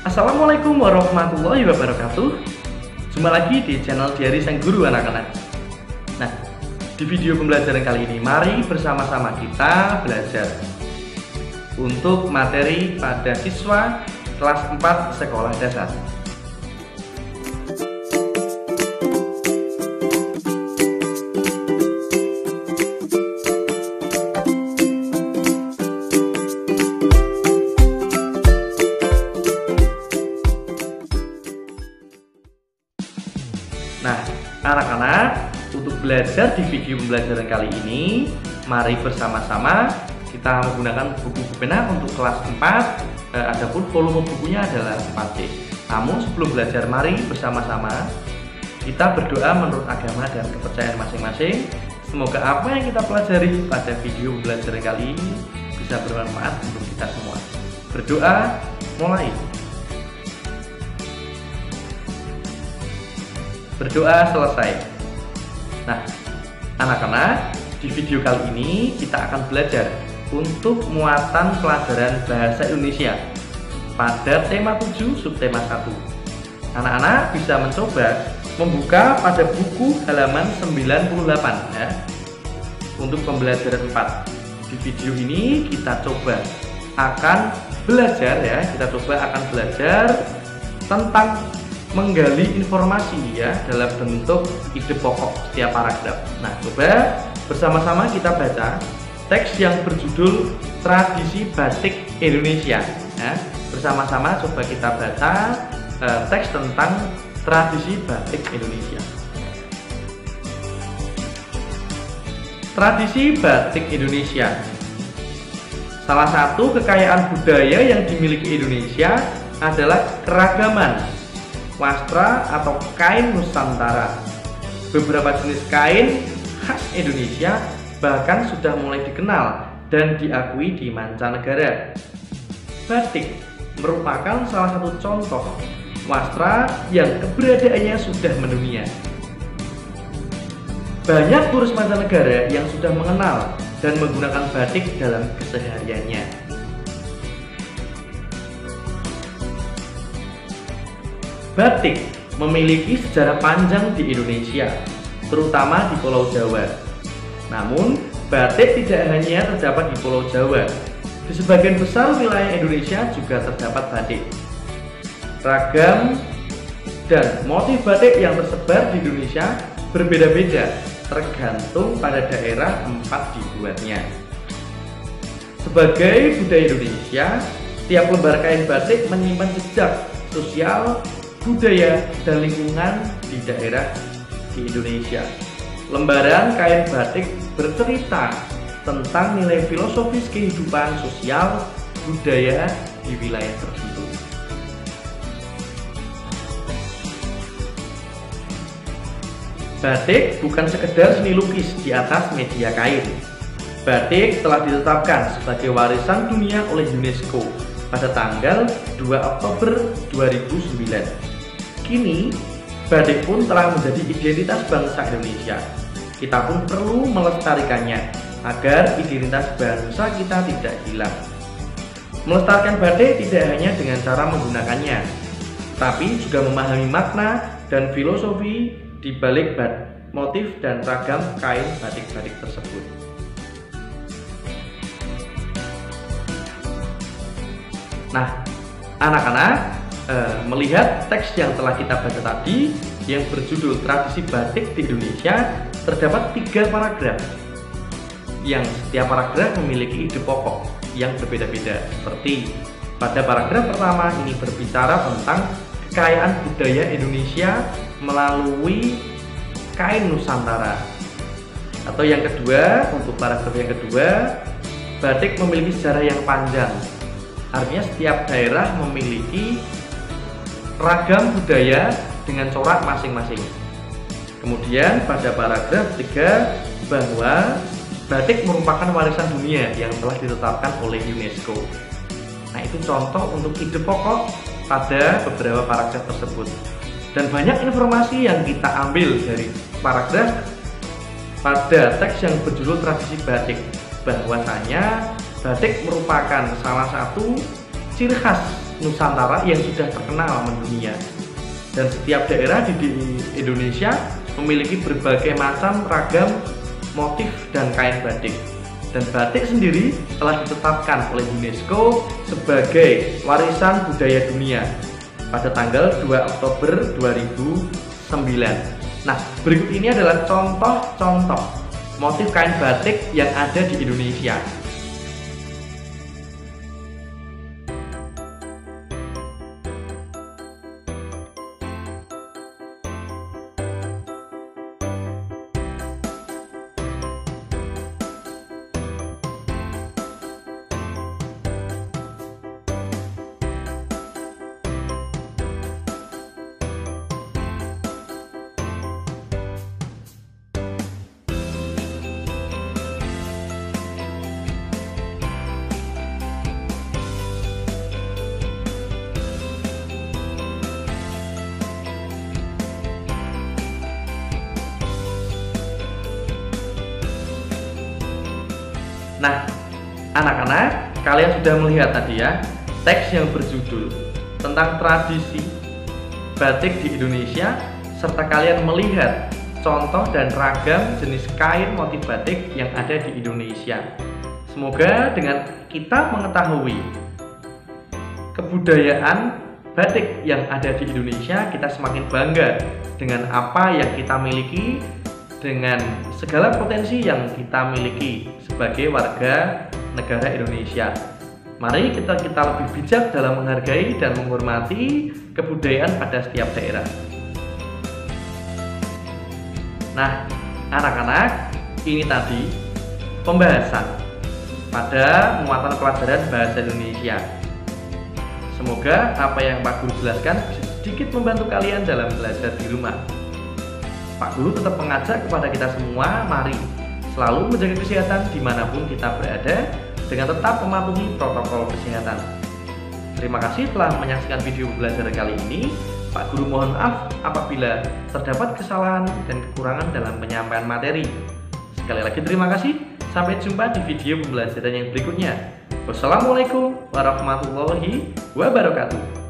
Assalamualaikum warahmatullahi wabarakatuh. Jumpa lagi di channel Diari Sang Guru anak-anak. Nah, di video pembelajaran kali ini mari bersama-sama kita belajar untuk materi pada siswa kelas 4 sekolah dasar. Nah, anak-anak, untuk belajar di video pembelajaran kali ini, mari bersama-sama kita menggunakan buku pena untuk kelas 4. Adapun volume bukunya adalah 4C. Namun sebelum belajar, mari bersama-sama kita berdoa menurut agama dan kepercayaan masing-masing. Semoga apa yang kita pelajari pada video pembelajaran kali ini bisa bermanfaat untuk kita semua. Berdoa, mulai. Berdoa selesai. Nah, anak-anak, di video kali ini kita akan belajar untuk muatan pelajaran bahasa Indonesia pada tema 7 subtema 1. Anak-anak bisa mencoba membuka pada buku halaman 98 ya, untuk pembelajaran 4. Di video ini kita coba akan belajar tentang menggali informasi ya dalam bentuk ide pokok setiap paragraf. Nah, coba bersama-sama kita baca teks yang berjudul Tradisi Batik Indonesia ya. Bersama-sama coba kita baca teks tentang tradisi batik Indonesia. Tradisi batik Indonesia. Salah satu kekayaan budaya yang dimiliki Indonesia adalah keragaman wastra atau kain Nusantara. Beberapa jenis kain khas Indonesia bahkan sudah mulai dikenal dan diakui di mancanegara. Batik merupakan salah satu contoh wastra yang keberadaannya sudah mendunia. Banyak turis mancanegara yang sudah mengenal dan menggunakan batik dalam kesehariannya. Batik memiliki sejarah panjang di Indonesia, terutama di Pulau Jawa. Namun, batik tidak hanya terdapat di Pulau Jawa. Di sebagian besar wilayah Indonesia juga terdapat batik. Ragam dan motif batik yang tersebar di Indonesia berbeda-beda, tergantung pada daerah tempat dibuatnya. Sebagai budaya Indonesia, setiap lembar kain batik menyimpan jejak sosial, budaya, dan lingkungan di daerah di Indonesia. Lembaran kain batik bercerita tentang nilai filosofis kehidupan sosial budaya di wilayah tertentu. Batik bukan sekedar seni lukis di atas media kain. Batik telah ditetapkan sebagai warisan dunia oleh UNESCO pada tanggal 2 Oktober 2009. Kini, batik pun telah menjadi identitas bangsa Indonesia. Kita pun perlu melestarikannya agar identitas bangsa kita tidak hilang. Melestarikan batik tidak hanya dengan cara menggunakannya, tapi juga memahami makna dan filosofi di balik motif dan ragam kain batik-batik tersebut. Nah, anak-anak, melihat teks yang telah kita baca tadi yang berjudul Tradisi Batik di Indonesia, terdapat 3 paragraf yang setiap paragraf memiliki ide pokok yang berbeda-beda. Seperti pada paragraf pertama ini berbicara tentang kekayaan budaya Indonesia melalui kain Nusantara. Atau yang kedua, untuk paragraf yang kedua, batik memiliki sejarah yang panjang. Artinya setiap daerah memiliki ragam budaya dengan corak masing-masing. Kemudian pada paragraf 3 bahwa batik merupakan warisan dunia yang telah ditetapkan oleh UNESCO. Nah, itu contoh untuk ide pokok pada beberapa paragraf tersebut. Dan banyak informasi yang kita ambil dari paragraf pada teks yang berjudul Tradisi Batik, bahwasanya batik merupakan salah satu ciri khas Nusantara yang sudah terkenal mendunia. Dan setiap daerah di Indonesia memiliki berbagai macam ragam motif dan kain batik. Dan batik sendiri telah ditetapkan oleh UNESCO sebagai warisan budaya dunia pada tanggal 2 Oktober 2009. Nah, berikut ini adalah contoh-contoh motif kain batik yang ada di Indonesia. Nah, anak-anak, kalian sudah melihat tadi ya teks yang berjudul tentang tradisi batik di Indonesia, serta kalian melihat contoh dan ragam jenis kain motif batik yang ada di Indonesia. Semoga dengan kita mengetahui kebudayaan batik yang ada di Indonesia, kita semakin bangga dengan apa yang kita miliki, dengan segala potensi yang kita miliki sebagai warga negara Indonesia. Mari kita lebih bijak dalam menghargai dan menghormati kebudayaan pada setiap daerah. Nah, anak-anak, ini tadi pembahasan pada muatan pelajaran bahasa Indonesia. Semoga apa yang Pak Guru jelaskan bisa sedikit membantu kalian dalam belajar di rumah. Pak Guru tetap mengajak kepada kita semua, mari selalu menjaga kesehatan dimanapun kita berada dengan tetap mematuhi protokol kesehatan. Terima kasih telah menyaksikan video belajar kali ini. Pak Guru mohon maaf apabila terdapat kesalahan dan kekurangan dalam penyampaian materi. Sekali lagi terima kasih. Sampai jumpa di video pembelajaran yang berikutnya. Wassalamualaikum warahmatullahi wabarakatuh.